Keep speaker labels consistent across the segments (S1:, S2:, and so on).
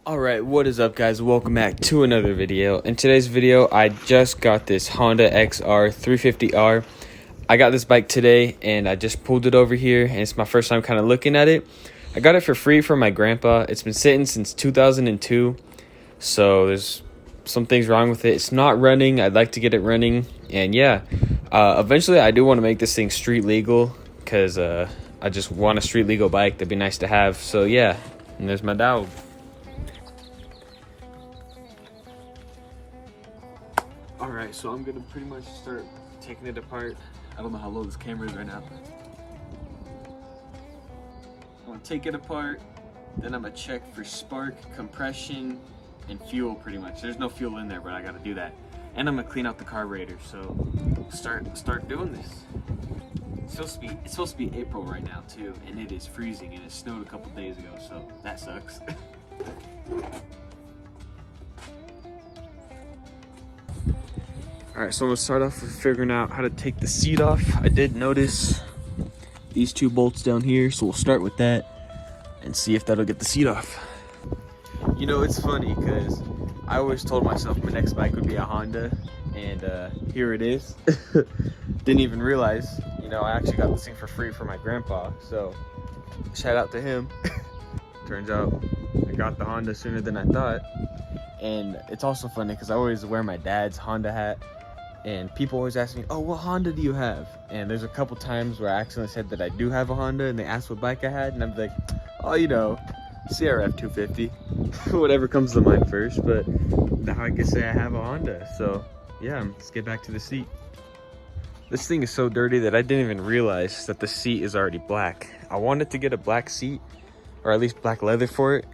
S1: Alright, what is up guys? Welcome back to another video. In today's video, I just got this Honda XR 350R. I got this bike today and I just pulled it over here and it's my first time kind of looking at it. I got it for free from my grandpa. It's been sitting since 2002, so there's some things wrong with it. It's not running. I'd like to get it running, and yeah, eventually I do want to make this thing street legal because I just want a street legal bike. That'd be nice to have. So yeah, and there's my dog. Alright, so I'm gonna pretty much start taking it apart. I don't know how low this camera is right now. I'm gonna take it apart, then I'm gonna check for spark, compression, and fuel pretty much. There's no fuel in there, but I gotta do that. And I'm gonna clean out the carburetor, so start doing this. It's supposed to be April right now too, and it is freezing, and it snowed a couple days ago, so that sucks. Alright, so I'm going to start off with figuring out how to take the seat off. I did notice these two bolts down here, so we'll start with that and see if that'll get the seat off. You know, it's funny because I always told myself my next bike would be a Honda, and here it is. Didn't even realize, you know, I actually got this thing for free from my grandpa, so shout out to him. Turns out I got the Honda sooner than I thought. And it's also funny because I always wear my dad's Honda hat. And people always ask me, oh, what Honda do you have? And there's a couple times where I accidentally said that I do have a Honda, and they asked what bike I had, and I'm like, oh, you know, CRF 250, whatever comes to mind first. But now I can say I have a Honda. So yeah, let's get back to the seat. This thing is so dirty that I didn't even realize that the seat is already black. I wanted to get a black seat, or at least black leather for it.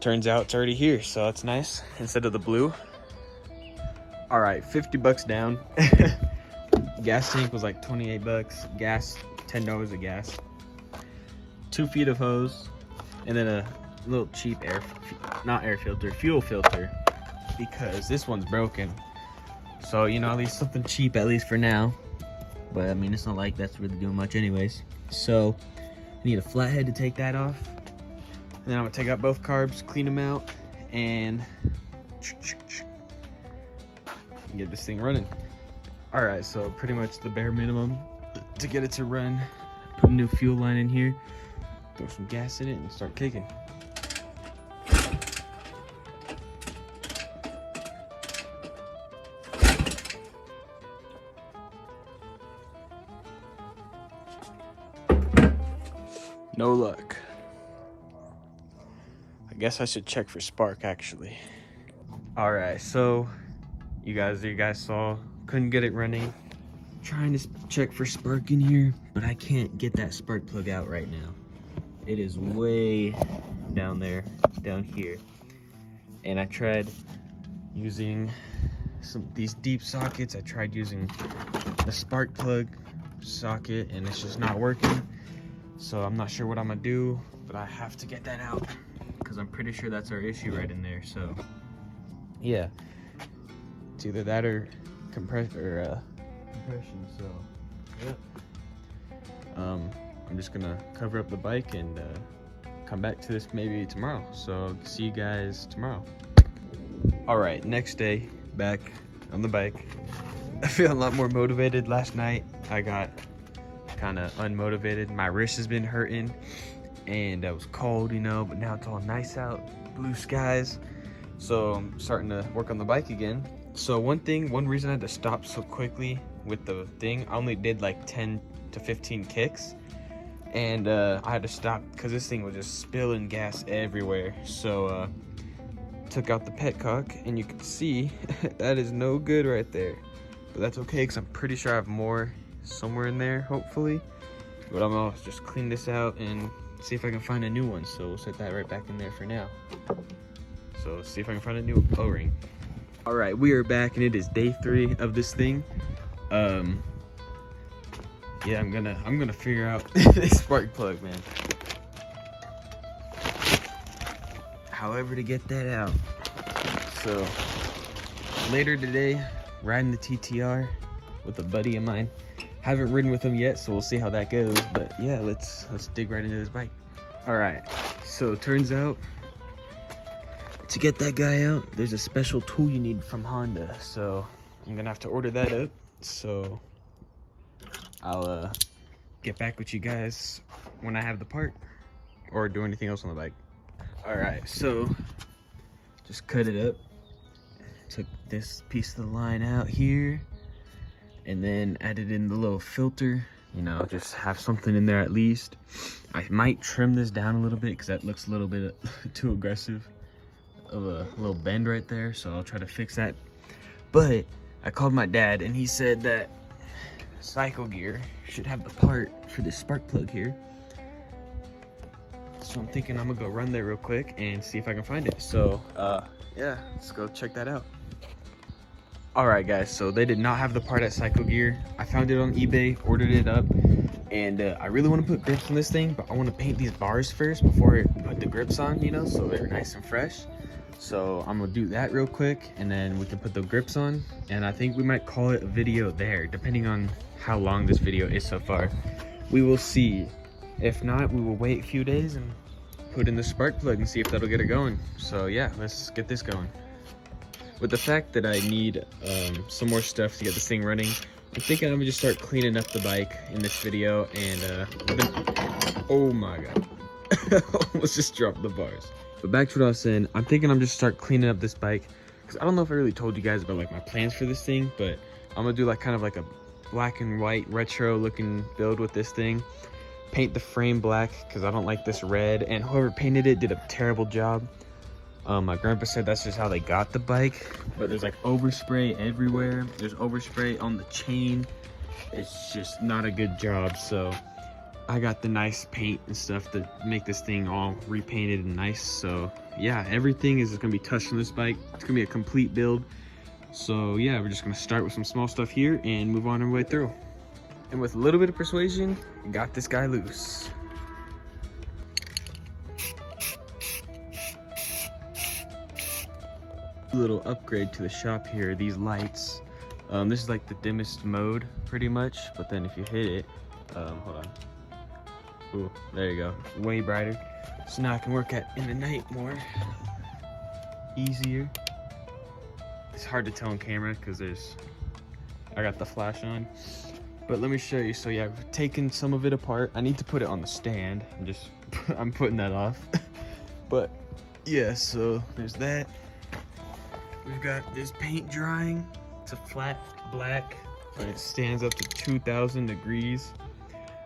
S1: Turns out it's already here, so that's nice instead of the blue. All right, 50 bucks down. Gas tank was like 28 bucks. Gas, $10 of gas. 2 feet of hose, and then a little cheap fuel filter, because this one's broken. So, you know, at least something cheap, at least for now. But I mean, it's not like that's really doing much anyways. So, I need a flathead to take that off. And then I'm gonna take out both carbs, clean them out, and get this thing running. All right, so pretty much the bare minimum to get it to run. Put a new fuel line in here, throw some gas in it, and start kicking. No luck. I guess I should check for spark actually. All right, so you guys saw, couldn't get it running. Trying to check for spark in here, but I can't get that spark plug out right now. It is way down there, down here. And I tried using these deep sockets. I tried using the spark plug socket, and it's just not working. So I'm not sure what I'm gonna do, but I have to get that out because I'm pretty sure that's our issue right in there. So yeah. It's either that or compression. So yeah, I'm just gonna cover up the bike and come back to this maybe tomorrow. So see you guys tomorrow. All right, next day, back on the bike. I feel a lot more motivated. Last night I got kind of unmotivated. My wrist has been hurting, and it was cold, you know. But now it's all nice out, blue skies. So I'm starting to work on the bike again. So one reason I had to stop so quickly with the thing, I only did like 10 to 15 kicks, and I had to stop because this thing was just spilling gas everywhere. So took out the petcock, and you can see that is no good right there, but that's okay because I'm pretty sure I have more somewhere in there, hopefully. But I'm gonna just clean this out and see if I can find a new one. So we'll set that right back in there for now. So let's see if I can find a new O-ring. All right, we are back, and it is day 3 of this thing. Yeah, I'm gonna figure out this spark plug, man. However to get that out. So later today, riding the TTR with a buddy of mine. Haven't ridden with him yet, so we'll see how that goes. But yeah, let's dig right into this bike. All right, so it turns out to get that guy out, there's a special tool you need from Honda. So I'm gonna have to order that up. So I'll get back with you guys when I have the part or do anything else on the bike. All right, so just cut it up. Took this piece of the line out here and then added in the little filter. You know, just have something in there at least. I might trim this down a little bit because that looks a little bit too aggressive of a little bend right there. So I'll try to fix that. But I called my dad and he said that Cycle Gear should have the part for this spark plug here. So I'm thinking I'm gonna go run there real quick and see if I can find it. So yeah, let's go check that out. Alright guys, so they did not have the part at Cycle Gear. I found it on eBay, ordered it up, and I really want to put grips on this thing, but I want to paint these bars first before I put the grips on, you know, so they're nice and fresh. So I'm gonna do that real quick and then we can put the grips on, and I think we might call it a video there, depending on how long this video is so far. We will see. If not, we will wait a few days and put in the spark plug and see if that'll get it going. So yeah, let's get this going. With the fact that I need some more stuff to get this thing running, I'm thinking I'm gonna just start cleaning up the bike in this video. And oh my god, almost just dropped the bars. But back to what I was saying, I'm thinking I'm just start cleaning up this bike, because I don't know if I really told you guys about like my plans for this thing, but I'm gonna do like kind of like a black and white retro looking build with this thing. Paint the frame black because I don't like this red, and whoever painted it did a terrible job. My grandpa said that's just how they got the bike, but there's like overspray everywhere. There's overspray on the chain. It's just not a good job. So I got the nice paint and stuff to make this thing all repainted and nice. So yeah, everything is gonna be touched on this bike. It's gonna be a complete build. So yeah, we're just gonna start with some small stuff here and move on our way through. And with a little bit of persuasion, got this guy loose. Little upgrade to the shop here, these lights. This is like the dimmest mode pretty much, but then if you hit it, hold on. Ooh, there you go, way brighter. So now I can work in the night more easier. It's hard to tell on camera because I got the flash on. But let me show you. So yeah, I've taken some of it apart. I need to put it on the stand. I'm putting that off. But yeah, so there's that. We've got this paint drying. It's a flat black, but it stands up to 2,000 degrees.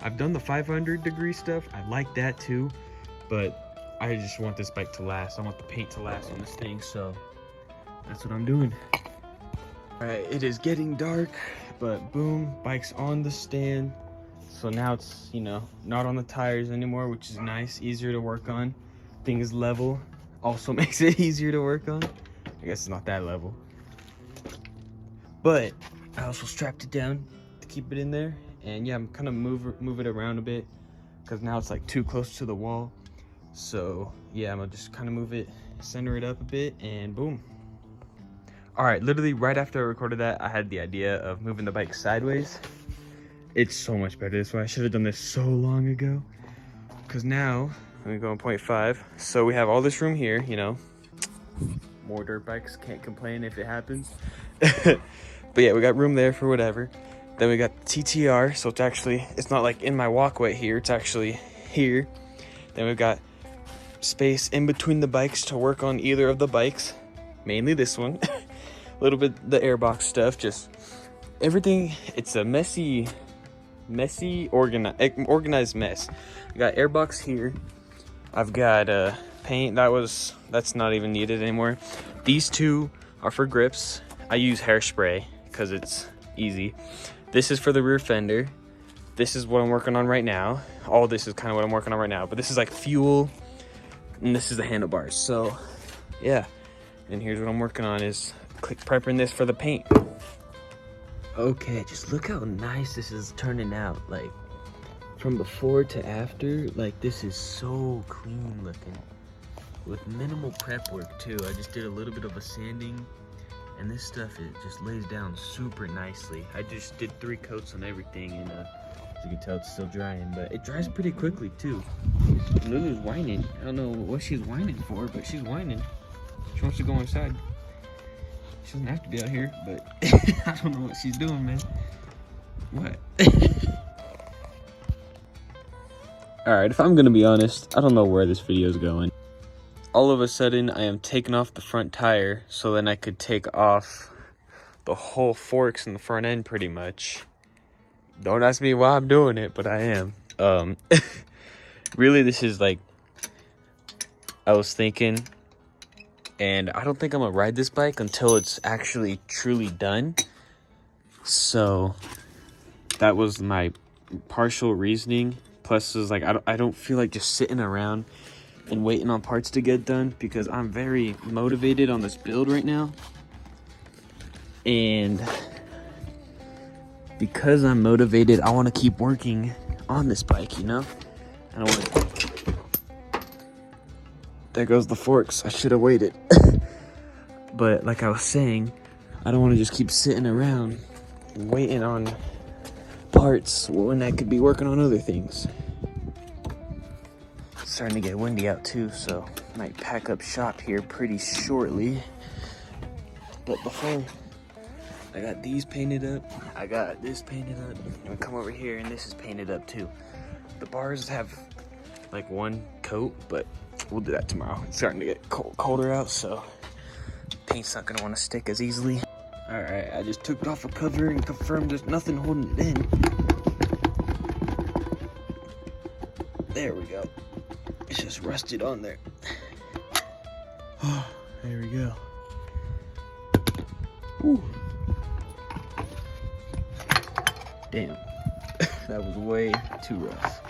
S1: I've done the 500 degree stuff. I like that too, but I just want this bike to last. I want the paint to last on this thing, so that's what I'm doing. All right, it is getting dark, but boom, bike's on the stand. So now it's, you know, not on the tires anymore, which is nice, easier to work on. Thing is level, also makes it easier to work on. I guess it's not that level. But I also strapped it down to keep it in there. And yeah, I'm kind of move it around a bit because now it's like too close to the wall. So yeah, I'm gonna just kind of move it, center it up a bit, and boom. All right, literally right after I recorded that, I had the idea of moving the bike sideways. It's so much better this way. I should have done this so long ago. Because now, let me go on 0.5. So we have all this room here, you know. More dirt bikes, can't complain if it happens. But yeah, we got room there for whatever. Then we got TTR, so it's not like in my walkway here, it's actually here. Then we've got space in between the bikes to work on either of the bikes, mainly this one. A little bit the airbox stuff, just everything. It's a messy organized mess. I got airbox here. I've got paint that's not even needed anymore. These two are for grips. I use hairspray because it's easy. This is for the rear fender. This is what I'm working on right now. All this is kind of what I'm working on right now, but this is like fuel, and this is the handlebars. So yeah, and here's what I'm working on is prepping this for the paint. Okay, just look how nice this is turning out. Like from before to after, like this is so clean looking with minimal prep work too. I just did a little bit of a sanding, and this stuff, it just lays down super nicely. I just did 3 coats on everything, and as you can tell, it's still drying, but it dries pretty quickly too. Lulu's whining. I don't know what she's whining for, but she's whining. She wants to go inside. She doesn't have to be out here, but I don't know what she's doing, man. What? Alright, if I'm gonna be honest, I don't know where this video is going. All of a sudden, I am taking off the front tire so then I could take off the whole forks in the front end pretty much. Don't ask me why I'm doing it, but I am. Really, this is like, I was thinking, and I don't think I'm gonna ride this bike until it's actually truly done. So that was my partial reasoning. Plus, it was like, I don't feel like just sitting around and waiting on parts to get done, because I'm very motivated on this build right now. And because I'm motivated, I want to keep working on this bike, you know? I don't want to... There goes the forks. I should have waited. But like I was saying, I don't want to just keep sitting around waiting on parts when I could be working on other things. It's starting to get windy out too, so I might pack up shop here pretty shortly. But before, I got these painted up, I got this painted up, and we come over here and this is painted up too. The bars have like one coat, but we'll do that tomorrow. It's starting to get colder out, so paint's not gonna want to stick as easily. All right, I just took off a cover and confirmed there's nothing holding it in. There we go. It's just rusted on there. Oh, there we go. Ooh. Damn, that was way too rough.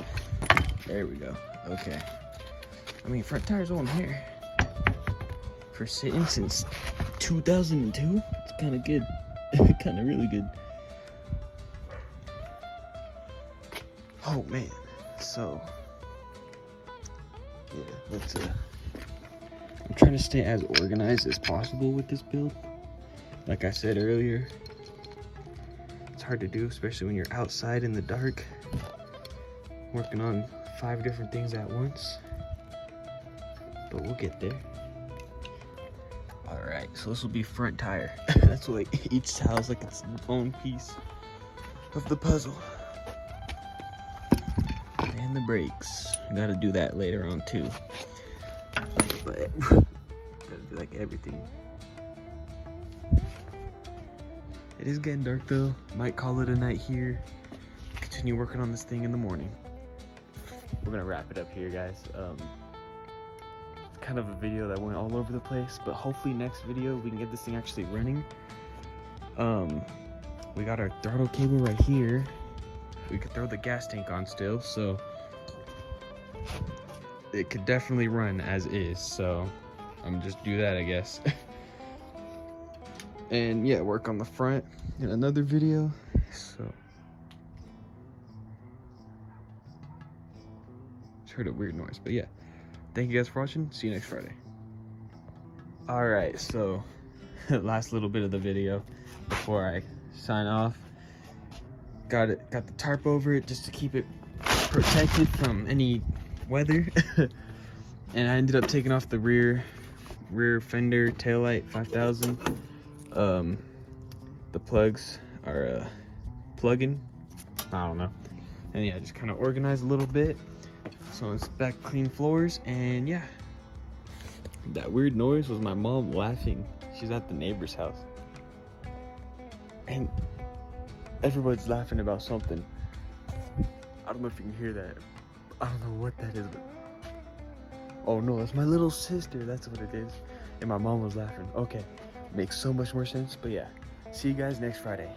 S1: There we go. Okay. I mean, front tire's on here. For sitting since 2002, it's kind of good. Kind of really good. Oh man. So, yeah, let's I'm trying to stay as organized as possible with this build. Like I said earlier, it's hard to do, especially when you're outside in the dark, working on 5 different things at once. But we'll get there. All right, so this will be front tire. That's what each tile is like its own piece of the puzzle. And the brakes. Gotta do that later on too. But gotta do like everything. It is getting dark though. Might call it a night here. Continue working on this thing in the morning. We're gonna wrap it up here, guys. Kind of a video that went all over the place, but hopefully next video we can get this thing actually running. We got our throttle cable right here. We could throw the gas tank on still, so it could definitely run as is. So I'm just do that, I guess. And yeah, work on the front in another video. So just heard a weird noise, but yeah. Thank you guys for watching. See you next Friday. All right, so last little bit of the video before I sign off. Got the tarp over it just to keep it protected from any weather. And I ended up taking off the rear fender taillight 5000. The plugs are plugging. I don't know. And yeah, just kind of organized a little bit. So it's back clean floors, and yeah. That weird noise was my mom laughing. She's at the neighbor's house. And everybody's laughing about something. I don't know if you can hear that. I don't know what that is, but... Oh no, that's my little sister. That's what it is. And my mom was laughing. Okay, makes so much more sense, but yeah. See you guys next Friday.